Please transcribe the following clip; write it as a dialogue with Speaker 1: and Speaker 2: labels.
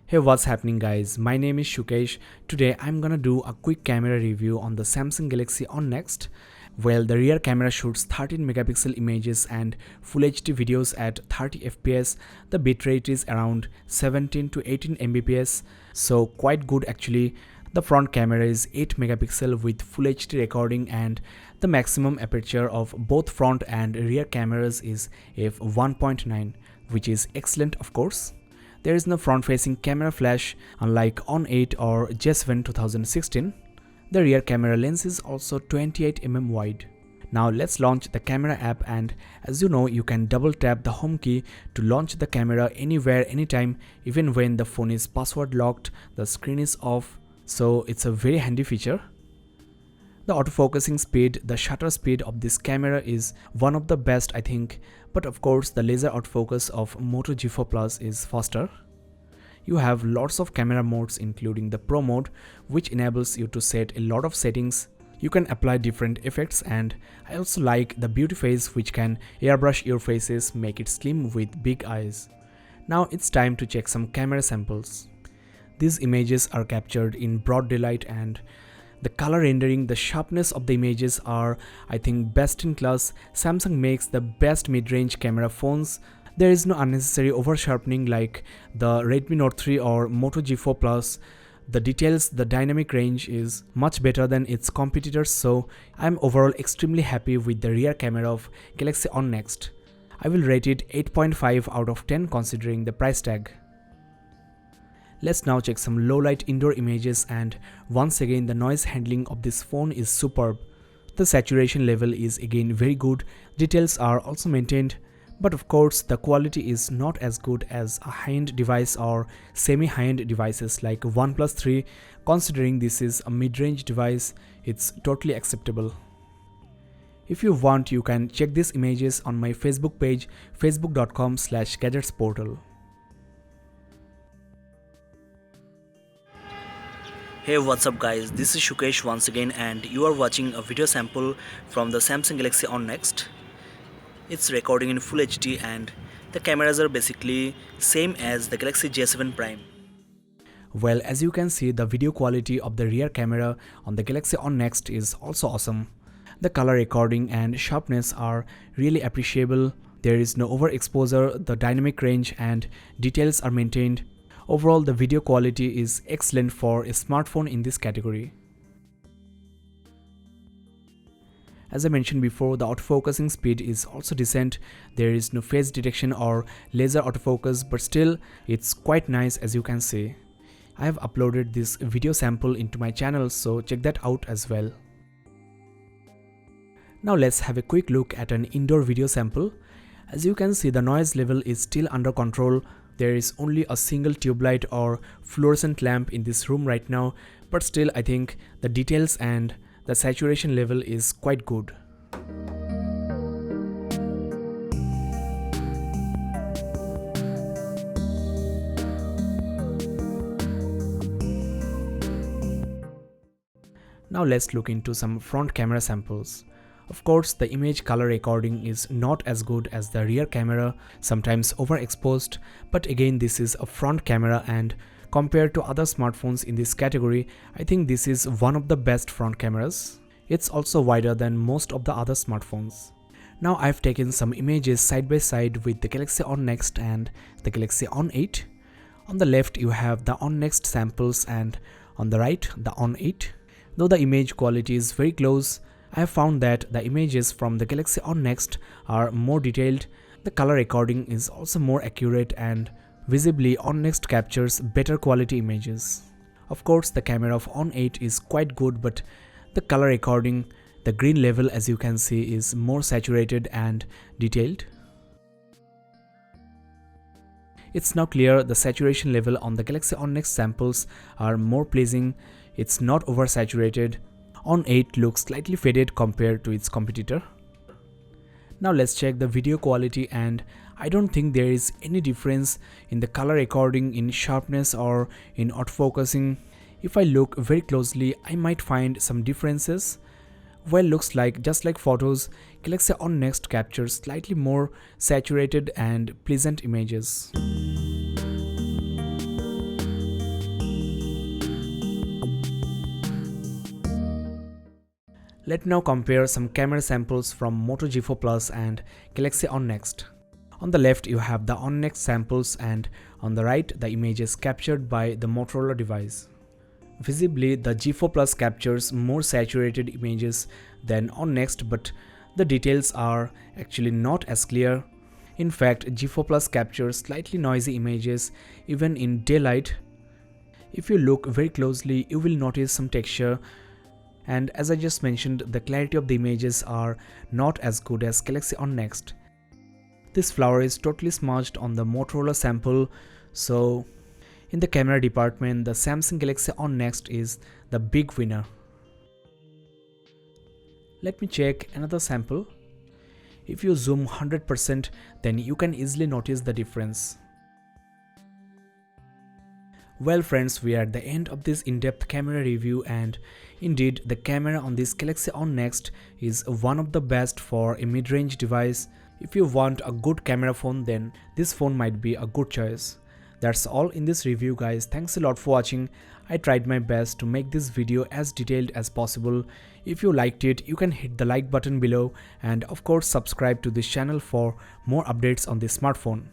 Speaker 1: Hey, what's happening guys? My name is Shukesh. Today I'm gonna do a quick camera review on the Samsung Galaxy On Nxt. Well, the rear camera shoots 13 megapixel images and Full HD videos at 30 fps. The bitrate is around 17 to 18 mbps, so quite good actually. The front camera is 8 megapixel with Full HD recording, and the maximum aperture of both front and rear cameras is f1.9, which is excellent of course. There is no front-facing camera flash unlike On8 or J7 2016. The rear camera lens is also 28mm wide. Now let's launch the camera app, and as you know, you can double tap the home key to launch the camera anywhere, anytime, even when the phone is password locked, the screen is off, so it's a very handy feature. The autofocusing speed, the shutter speed of this camera is one of the best I think, but of course the laser autofocus of Moto G4 Plus is faster. You have lots of camera modes including the Pro mode, which enables you to set a lot of settings. You can apply different effects, and I also like the beauty phase, which can airbrush your faces, make it slim with big eyes. Now it's time to check some camera samples. These images are captured in broad daylight, and the color rendering, the sharpness of the images are, I think, best in class. Samsung makes the best mid-range camera phones. There is no unnecessary over-sharpening like the Redmi Note 3 or Moto G4 Plus. The details, the dynamic range is much better than its competitors, so I am overall extremely happy with the rear camera of Galaxy On Nxt. I will rate it 8.5 out of 10 considering the price tag. Let's now check some low light indoor images, and once again the noise handling of this phone is superb. The saturation level is again very good, details are also maintained, but of course the quality is not as good as a high-end device or semi-high-end devices like OnePlus 3. Considering this is a mid-range device, it's totally acceptable. If you want, you can check these images on my Facebook page, facebook.com/gadgetsportal.
Speaker 2: Hey, what's up guys, this is Shukesh once again, and you are watching a video sample from the Samsung Galaxy On Nxt. It's recording in Full HD, and the cameras are basically same as the Galaxy J7 Prime.
Speaker 1: Well, as you can see, the video quality of the rear camera on the Galaxy On Nxt is also awesome. The color recording and sharpness are really appreciable. There is no overexposure, the dynamic range and details are maintained. Overall, the video quality is excellent for a smartphone in this category. As I mentioned before, the autofocusing speed is also decent. There is no face detection or laser autofocus, but still it's quite nice as you can see. I have uploaded this video sample into my channel, so check that out as well. Now let's have a quick look at an indoor video sample. As you can see, the noise level is still under control. There is only a single tube light or fluorescent lamp in this room right now, but still I think the details and the saturation level is quite good. Now let's look into some front camera samples. Of course, the image color recording is not as good as the rear camera, sometimes overexposed, but again this is a front camera, and compared to other smartphones in this category, I think this is one of the best front cameras. It's also wider than most of the other smartphones. Now I've taken some images side by side with the Galaxy On Nxt and the Galaxy On8. On the left you have the On Nxt samples, and on the right the On8. Though the image quality is very close, I have found that the images from the Galaxy On Nxt are more detailed. The color recording is also more accurate, and visibly On Nxt captures better quality images. Of course, the camera of On8 is quite good, but the color recording, the green level as you can see, is more saturated and detailed. It's now clear the saturation level on the Galaxy On Nxt samples are more pleasing. It's not oversaturated. On8 looks slightly faded compared to its competitor. Now let's check the video quality, and I don't think there is any difference in the color recording, in sharpness or in autofocusing. If I look very closely, I might find some differences. Well, looks like just like photos, Galaxy On Nxt captures slightly more saturated and pleasant images. Let's now compare some camera samples from Moto G4 Plus and Galaxy On Nxt. On the left you have the On Nxt samples and on the right the images captured by the Motorola device. Visibly the G4 Plus captures more saturated images than On Nxt, but the details are actually not as clear. In fact, G4 Plus captures slightly noisy images even in daylight. If you look very closely you will notice some texture, and as I just mentioned, the clarity of the images are not as good as Galaxy On Nxt. This flower is totally smudged on the Motorola sample, so in the camera department the Samsung Galaxy On Nxt is the big winner. Let me check another sample. If you zoom 100%, then you can easily notice the difference. Well friends, we are at the end of this in-depth camera review, and indeed the camera on this Galaxy On Nxt is one of the best for a mid-range device. If you want a good camera phone, then this phone might be a good choice. That's all in this review guys. Thanks a lot for watching. I tried my best to make this video as detailed as possible. If you liked it, you can hit the like button below and of course subscribe to this channel for more updates on this smartphone.